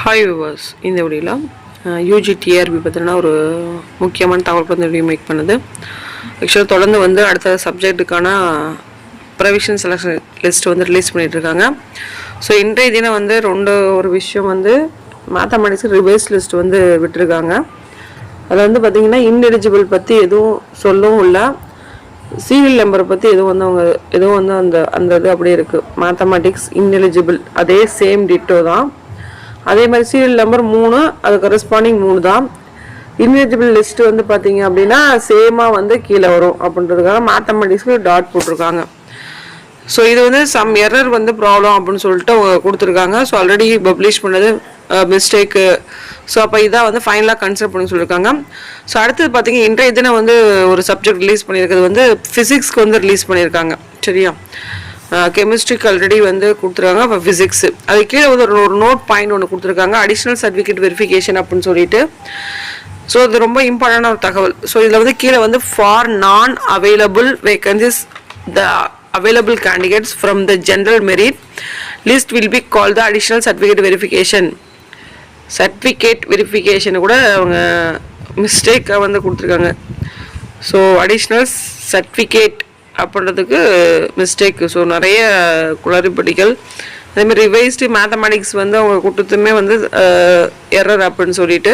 Hi viewers, இந்த வீடியோவில் UG TRP பற்றினா ஒரு முக்கியமான தகவல் வந்து வீடியோ மேக் பண்ணுது. ஆக்சுவலாக தொடர்ந்து வந்து அடுத்த சப்ஜெக்ட்டுக்கான ப்ரொவிஷன் செலக்ஷன் லிஸ்ட் வந்து ரிலீஸ் பண்ணிகிட்ருக்காங்க. ஸோ இன்றைய தினம் வந்து ஒரு விஷயம் வந்து மேத்தமெட்டிக்ஸ் ரிவைஸ் லிஸ்ட் வந்து விட்டுருக்காங்க. அதில் வந்து பார்த்திங்கன்னா இன்எலிஜிபிள் பற்றி எதுவும் சொல்லவும் இல்லை, சீரியல் நம்பரை பற்றி எதுவும் வந்து அந்த இது அப்படியே இருக்குது. மேத்தமெட்டிக்ஸ் இன்எலிஜிபிள் அதே சேம் டிட்டோ தான். அதே மாதிரி சீரியல் நம்பர் 3 அது கரஸ்பாண்டிங் 3 தான். இன்எலிஜிபிள் லிஸ்ட் வந்து பார்த்தீங்க அப்படின்னா சேமாக வந்து கீழே வரும் அப்படின்றதுக்காக மேத்தமெட்டிக்ஸ்க்கு டாட் போட்டிருக்காங்க. ஸோ இது வந்து சம் எரர் வந்து ப்ராப்ளம் அப்படின்னு சொல்லிட்டு அவங்க கொடுத்துருக்காங்க. ஸோ ஆல்ரெடி பப்ளிஷ் பண்ணது மிஸ்டேக்கு. ஸோ அப்போ இதான் வந்து ஃபைனலாக கன்சிடர் பண்ணி சொல்லியிருக்காங்க. ஸோ அடுத்தது பார்த்தீங்கன்னா இன்றைய தினம் வந்து ஒரு சப்ஜெக்ட் ரிலீஸ் பண்ணியிருக்கிறது வந்து ஃபிசிக்ஸ்க்கு வந்து ரிலீஸ் பண்ணியிருக்காங்க. சரியா, கெமிஸ்ட்ரிக்கு ஆல்ரெடி வந்து கொடுத்துருக்காங்க. இப்போ ஃபிசிக்ஸு அது கீழே வந்து ஒரு நோட் பாயிண்ட் ஒன்று கொடுத்துருக்காங்க, அடிஷ்னல் சர்டிஃபிகேட் வெரிஃபிகேஷன் அப்படின்னு சொல்லிட்டு. ஸோ இது ரொம்ப இம்பார்ட்டண்டான ஒரு தகவல். ஸோ இதில் வந்து கீழே வந்து ஃபார் நான் available vacancies the available candidates from the general merit list will be call the additional certificate verification கூட அவங்க மிஸ்டேக்காக வந்து கொடுத்துருக்காங்க. ஸோ அடிஷ்னல் சர்டிஃபிகேட் அப்படின்றதுக்கு மிஸ்டேக்கு. ஸோ நிறைய குளறுபடிகள். அதேமாதிரி ரிவைஸ்டு மேத்தமெட்டிக்ஸ் வந்து அவங்க கொடுத்ததுமே வந்து எரர் அப்படின்னு சொல்லிட்டு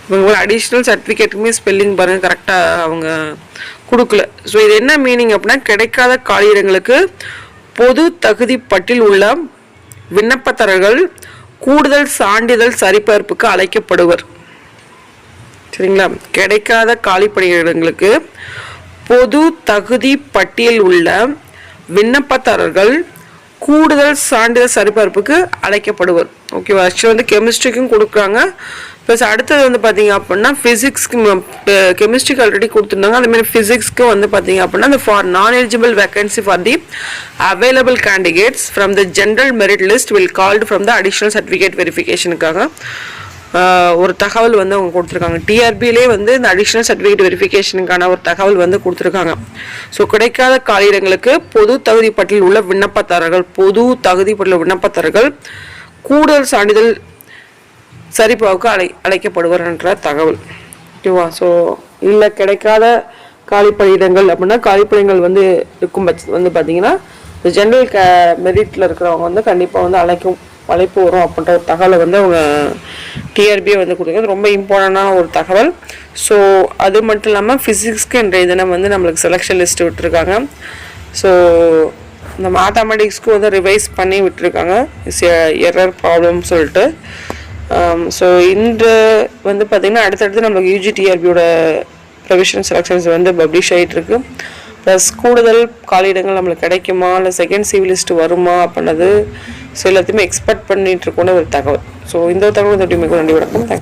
இவங்க அடிஷ்னல் சர்டிஃபிகேட்டுமே ஸ்பெல்லிங் பாருங்கள் கரெக்டாக அவங்க கொடுக்கல. ஸோ இது என்ன மீனிங் அப்படின்னா, கிடைக்காத காலியிடங்களுக்கு பொது தகுதி பட்டியல் உள்ள விண்ணப்பதாரர்கள் கூடுதல் சான்றிதழ் சரிபார்ப்புக்கு அழைக்கப்படுவர். சரிங்களா, கிடைக்காத காலி பணியிடங்களுக்கு பொது தகுதி பட்டியல் உள்ள விண்ணப்பதாரர்கள் கூடுதல் சான்றிதழ் சரிபார்ப்புக்கு அழைக்கப்படுவர். ஓகேவா, ஆக்சுவலாக வந்து கெமிஸ்ட்ரிக்கும் கொடுக்குறாங்க. ப்ளஸ் அடுத்தது வந்து பார்த்தீங்க அப்படின்னா ஃபிசிக்ஸ்க்கு கெமிஸ்ட்ரிக்கு ஆல்ரெடி கொடுத்துருந்தாங்க. அதுமாதிரி ஃபிசிக்ஸ்க்கு வந்து பார்த்தீங்க அப்படின்னா அந்த for non eligible vacancy for the available candidates from the general merit list will called from the additional certificate வெரிஃபிகேஷனுக்காக ஒரு தகவல் வந்து அவங்க கொடுத்துருக்காங்க. டிஆர்பிலே வந்து இந்த அடிஷ்னல் சர்டிஃபிகேட் வெரிஃபிகேஷனுக்கான ஒரு தகவல் வந்து கொடுத்துருக்காங்க. ஸோ கிடைக்காத காலியிடங்களுக்கு பொது தகுதி பட்டியல் உள்ள விண்ணப்பதாரர்கள் கூடுதல் சான்றிதழ் சரிபார்ப்புக்கு அழைக்கப்படுவர் என்ற தகவல். ஓகேவா, ஸோ இல்லை கிடைக்காத காலிப்பணியிடங்கள் அப்படின்னா காலிப்பணிகள் வந்து இருக்கும் பட்சம் வந்து பார்த்தீங்கன்னா இந்த ஜென்ரல் மெரிட்டில் இருக்கிறவங்க வந்து கண்டிப்பாக வந்து அழைப்பு வரும் அப்படின்ற ஒரு தகவலை வந்து அவங்க டிஆர்பியை வந்து கொடுக்குறது ரொம்ப இம்பார்ட்டண்டான ஒரு தகவல். ஸோ அது மட்டும் இல்லாமல் ஃபிசிக்ஸ்க்கு இன்றைய தினம் வந்து நம்மளுக்கு செலெக்ஷன் லிஸ்ட் விட்டுருக்காங்க. ஸோ இந்த மேத்தமெட்டிக்ஸ்க்கு வந்து ரிவைஸ் பண்ணி விட்டுருக்காங்க எரர் ப்ராப்ளம் சொல்லிட்டு. ஸோ இன்று வந்து பார்த்திங்கன்னா அடுத்தடுத்து நம்மளுக்கு யூஜி டிஆர்பியோட ப்ரொவிஷன் செலெக்ஷன்ஸ் வந்து பப்ளிஷ் ஆகிட்டு இருக்கு. ப்ளஸ் கூடுதல் காலியிடங்கள் நம்மளுக்கு கிடைக்குமா இல்லை செகண்ட் சிவில் லிஸ்ட் வருமா அப்படின்னது ஸோ எல்லாத்தையுமே எக்ஸ்பெக்ட் பண்ணிட்டு இருக்கோன்னு ஒரு தகவல். ஸோ இந்த தகவல் நன்றி வணக்கம். தேங்க்ஸ்.